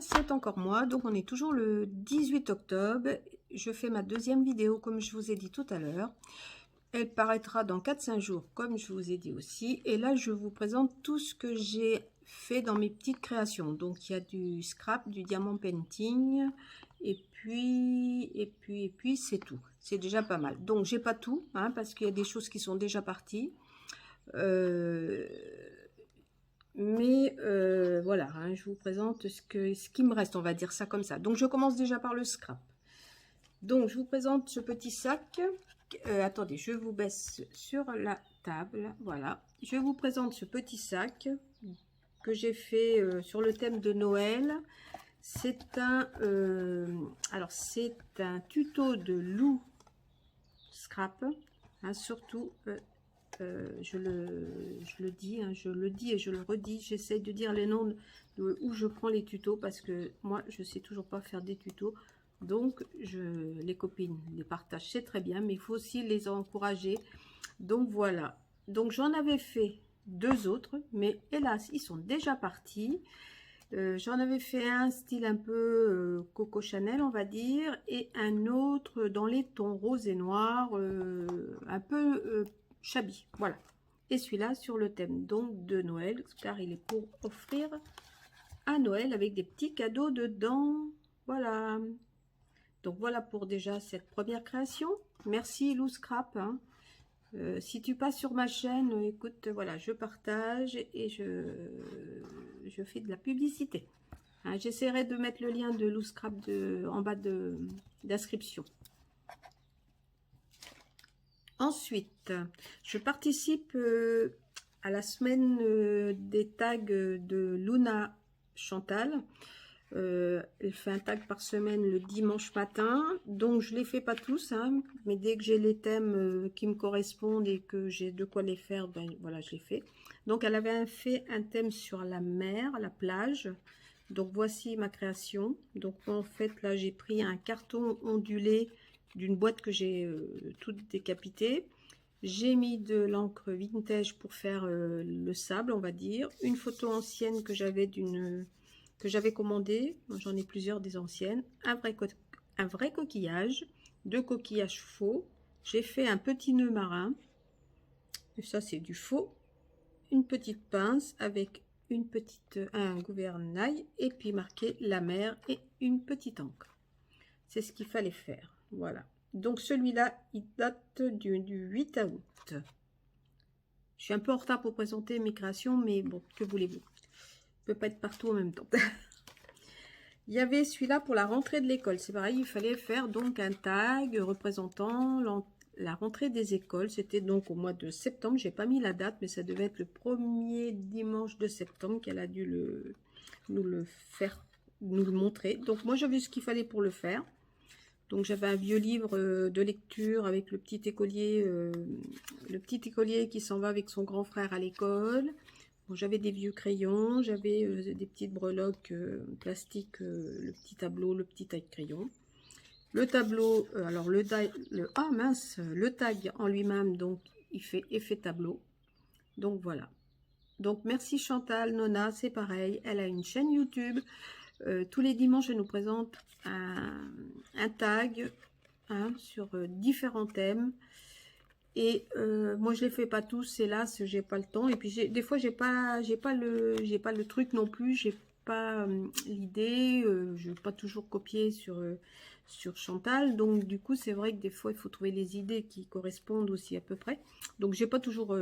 c'est encore moi. Donc on est toujours le 18 octobre. Je fais ma deuxième vidéo comme je vous ai dit tout à l'heure. Elle paraîtra dans 4-5 jours comme je vous ai dit aussi. Et là je vous présente tout ce que j'ai fait dans mes petites créations. Donc il y a du scrap, du diamant painting. Et puis c'est tout. C'est déjà pas mal. Donc j'ai pas tout hein, parce qu'il y a des choses qui sont déjà parties. Mais voilà, hein, je vous présente ce qui me reste, on va dire ça comme ça. Donc je commence déjà par le scrap. Donc je vous présente ce petit sac. Attendez, je vous baisse sur la table. Voilà, je vous présente ce petit sac que j'ai fait sur le thème de Noël. C'est alors c'est un tuto de Lou Scrap, hein, surtout. Je le dis, hein, je le dis et je le redis, j'essaie de dire les noms de où je prends les tutos parce que moi je sais toujours pas faire des tutos, donc les copines les partagent, c'est très bien, mais il faut aussi les encourager. Donc voilà, donc j'en avais fait deux autres, mais hélas ils sont déjà partis. J'en avais fait un style un peu Coco Chanel on va dire, et un autre dans les tons rose et noir, un peu shabby, voilà. Et celui-là sur le thème donc de Noël, car il est pour offrir à Noël avec des petits cadeaux dedans, voilà. Donc voilà pour déjà cette première création. Merci Lou Scrap, hein. Si tu passes sur ma chaîne, écoute, voilà, je partage et je fais de la publicité. Hein, j'essaierai de mettre le lien de Lou Scrap en bas d'inscription. Ensuite, je participe à la semaine des tags de Luna Chantal. Elle fait un tag par semaine le dimanche matin. Donc, je ne les fais pas tous, hein, mais dès que j'ai les thèmes qui me correspondent et que j'ai de quoi les faire, ben voilà, je les fais. Donc, elle avait fait un thème sur la mer, la plage. Donc, voici ma création. Donc, en fait, là, j'ai pris un carton ondulé d'une boîte que j'ai toute décapitée. J'ai mis de l'encre vintage pour faire le sable, on va dire. Une photo ancienne que j'avais commandée. J'en ai plusieurs des anciennes. Un vrai coquillage. Deux coquillages faux. J'ai fait un petit nœud marin. Et ça, c'est du faux. Une petite pince avec un gouvernail. Et puis marqué la mer et une petite encre. C'est ce qu'il fallait faire. Voilà. Donc celui-là, il date du 8 août. Je suis un peu en retard pour présenter mes créations, mais bon, que voulez-vous? Je ne peux pas être partout en même temps. Il y avait celui-là pour la rentrée de l'école. C'est pareil, il fallait faire donc un tag représentant la rentrée des écoles. C'était donc au mois de septembre. J'ai pas mis la date, mais ça devait être le premier dimanche de septembre qu'elle a dû nous le montrer. Donc moi, j'avais ce qu'il fallait pour le faire. Donc j'avais un vieux livre de lecture avec le petit écolier qui s'en va avec son grand frère à l'école. Bon, j'avais des vieux crayons, j'avais des petites breloques plastiques, le petit tableau, le petit taille-crayon. Le tableau, alors le tag en lui-même, donc il fait effet tableau. Donc voilà. Donc merci Chantal, Nona, c'est pareil, elle a une chaîne YouTube. Tous les dimanches, elle nous présente un tag hein, sur différents thèmes. Et moi, je les fais pas tous, hélas, j'ai pas le temps. Et puis des fois, j'ai pas le truc non plus, j'ai pas l'idée. Je vais pas toujours copier sur Chantal. Donc du coup, c'est vrai que des fois, il faut trouver les idées qui correspondent aussi à peu près. Donc j'ai pas toujours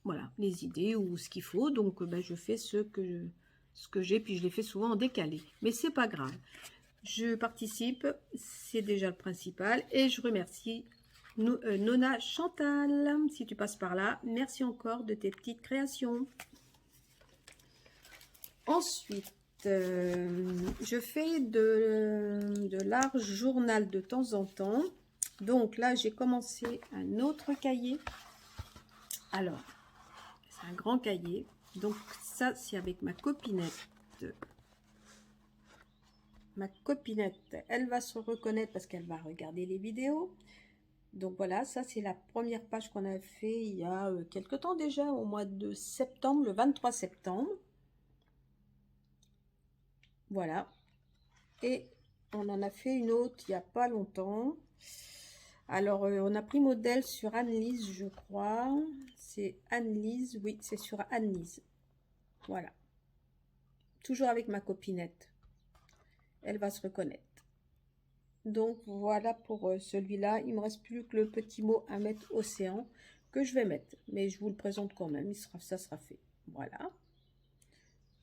voilà les idées ou ce qu'il faut. Donc ben, je fais ce que j'ai, puis je les fais souvent en décalé, mais c'est pas grave, je participe, c'est déjà le principal, et je remercie Nona Chantal, si tu passes par là, merci encore de tes petites créations. Ensuite, je fais de l'art journal de temps en temps, donc là j'ai commencé un autre cahier. Alors, c'est un grand cahier. Donc ça, c'est avec ma copinette. Ma copinette, elle va se reconnaître parce qu'elle va regarder les vidéos. Donc voilà, ça c'est la première page qu'on a fait il y a quelque temps déjà, au mois de septembre, le 23 septembre. Voilà, Et on en a fait une autre il n'y a pas longtemps. Alors, on a pris modèle sur Annelise, je crois. C'est Annelise, oui, c'est sur Annelise. Voilà. Toujours avec ma copinette. Elle va se reconnaître. Donc, voilà pour celui-là. Il me reste plus que le petit mot à mettre océan que je vais mettre. Mais je vous le présente quand même. Ça sera fait. Voilà.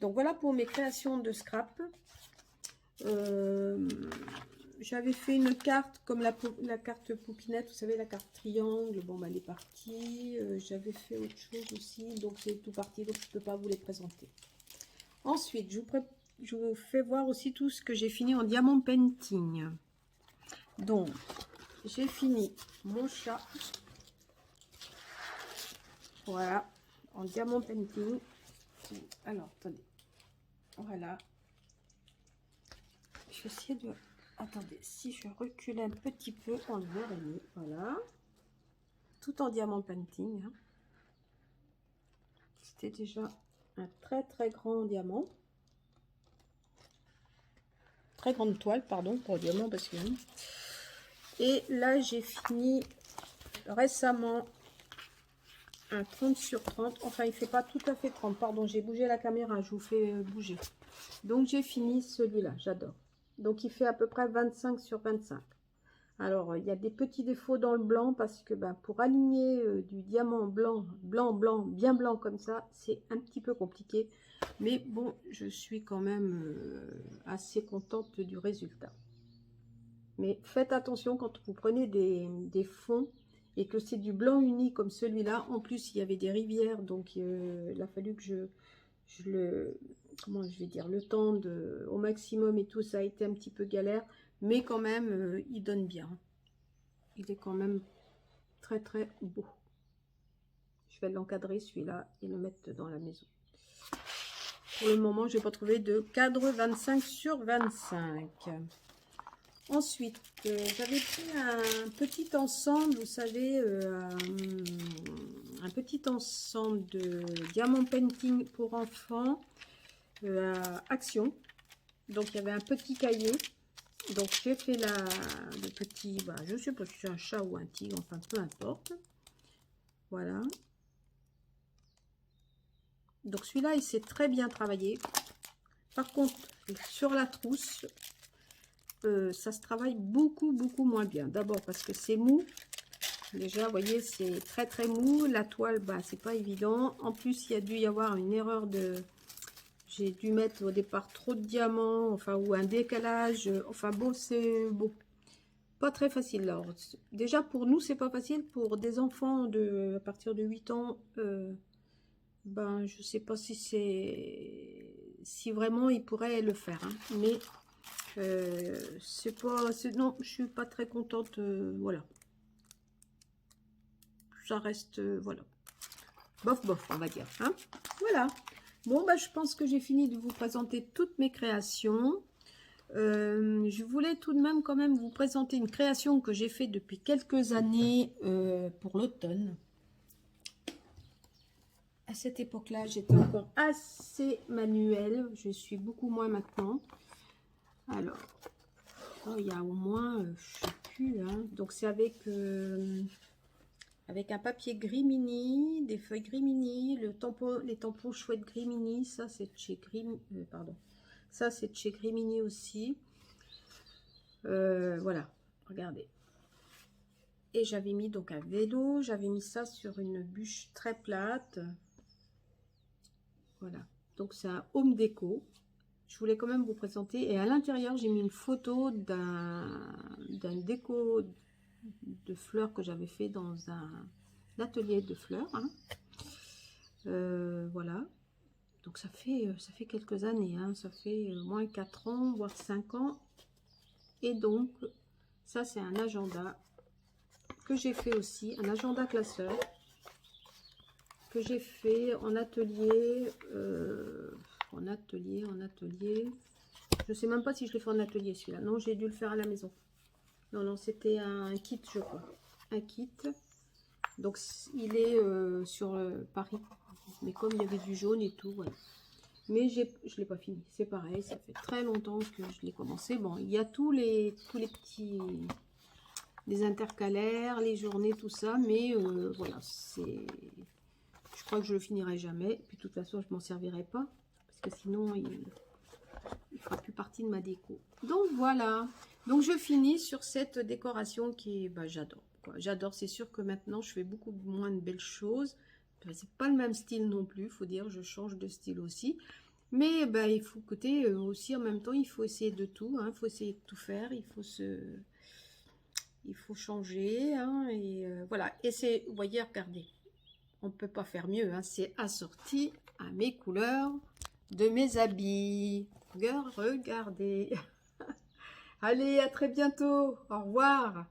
Donc, voilà pour mes créations de scrap. J'avais fait une carte comme la carte poupinette, vous savez, la carte triangle. Bon, bah, elle est partie. J'avais fait autre chose aussi, donc c'est tout parti, donc je ne peux pas vous les présenter. Ensuite, je vous fais voir aussi tout ce que j'ai fini en diamant painting. Donc, j'ai fini mon chat. Voilà, en diamant painting. Alors, attendez. Voilà. Je vais essayer de... Attendez, si je recule un petit peu, on le verra mieux. Voilà. Tout en diamant painting. Hein. C'était déjà un très très grand diamant. Très grande toile, pardon, pour diamant parce que... Et là, j'ai fini récemment un 30 sur 30. Enfin, il fait pas tout à fait 30. Pardon, j'ai bougé la caméra, je vous fais bouger. Donc, j'ai fini celui-là, j'adore. Donc, il fait à peu près 25 sur 25. Alors, il y a des petits défauts dans le blanc parce que ben, pour aligner du diamant blanc, bien blanc comme ça, c'est un petit peu compliqué. Mais bon, je suis quand même assez contente du résultat. Mais faites attention quand vous prenez des fonds et que c'est du blanc uni comme celui-là. En plus, il y avait des rivières, donc il a fallu que je le... Comment je vais dire, le temps au maximum et tout, ça a été un petit peu galère. Mais quand même, il donne bien. Il est quand même très très beau. Je vais l'encadrer celui-là et le mettre dans la maison. Pour le moment, je n'ai pas trouvé de cadre 25 sur 25. Ensuite, j'avais pris un petit ensemble, vous savez, un petit ensemble de diamant painting pour enfants à Action. Donc, il y avait un petit cahier. Donc, j'ai fait le petit, bah, je ne sais pas si c'est un chat ou un tigre, enfin, peu importe. Voilà. Donc, celui-là, il s'est très bien travaillé. Par contre, sur la trousse, ça se travaille beaucoup moins bien. D'abord parce que c'est mou. Déjà, vous voyez, c'est très très mou. La toile, bah, c'est pas évident. En plus, il y a dû y avoir une erreur de... J'ai dû mettre au départ trop de diamants, enfin, ou un décalage. Enfin, bon, c'est bon. Pas très facile. Alors, déjà, pour nous, c'est pas facile. Pour des enfants à partir de 8 ans, ben, je sais pas si c'est... Si vraiment, ils pourraient le faire. Hein. Mais... c'est pas... Non, je suis pas très contente. Voilà. Ça reste... voilà. Bof, bof, on va dire. Hein. Voilà. Bon, bah, je pense que j'ai fini de vous présenter toutes mes créations. Je voulais tout de même quand même vous présenter une création que j'ai fait depuis quelques années pour l'automne. À cette époque-là, j'étais encore assez manuelle. Je suis beaucoup moins maintenant. Alors, oh, il y a au moins, je sais plus, hein. Donc c'est avec un papier gris mini, des feuilles gris mini, les tampons chouettes gris mini, ça c'est de chez pardon, ça c'est de chez Gris Mini aussi. Voilà, regardez. Et j'avais mis donc un vélo, j'avais mis ça sur une bûche très plate. Voilà, donc c'est un home déco. Je voulais quand même vous présenter. Et à l'intérieur, j'ai mis une photo d'un déco de fleurs que j'avais fait dans un atelier de fleurs. Hein. Voilà. Donc ça fait quelques années. Hein. Ça fait moins 4 ans, voire 5 ans. Et donc, ça c'est un agenda que j'ai fait aussi. Un agenda classeur. Que j'ai fait en atelier. En atelier. Je sais même pas si je l'ai fait en atelier celui-là. Non, j'ai dû le faire à la maison. Non, c'était un kit, je crois. Un kit. Donc, il est sur Paris. Mais comme il y avait du jaune et tout, voilà. mais je l'ai pas fini. C'est pareil, ça fait très longtemps que je l'ai commencé. Bon, il y a tous les petits, les intercalaires, les journées, tout ça, mais voilà, c'est... Je crois que je le finirai jamais. Puis de toute façon, je m'en servirai pas, parce que sinon, il fera plus partie de ma déco. Donc voilà. Donc je finis sur cette décoration qui est, bah, j'adore. J'adore. C'est sûr que maintenant, je fais beaucoup moins de belles choses. C'est pas le même style non plus, faut dire, je change de style aussi. Mais bah, il faut côté aussi en même temps, il faut essayer de tout, hein, il faut essayer de tout faire, il faut changer, hein, et voilà. Et c'est, vous voyez, regardez, on peut pas faire mieux, hein, c'est assorti à mes couleurs de mes habits. Regardez. Allez, à très bientôt, au revoir.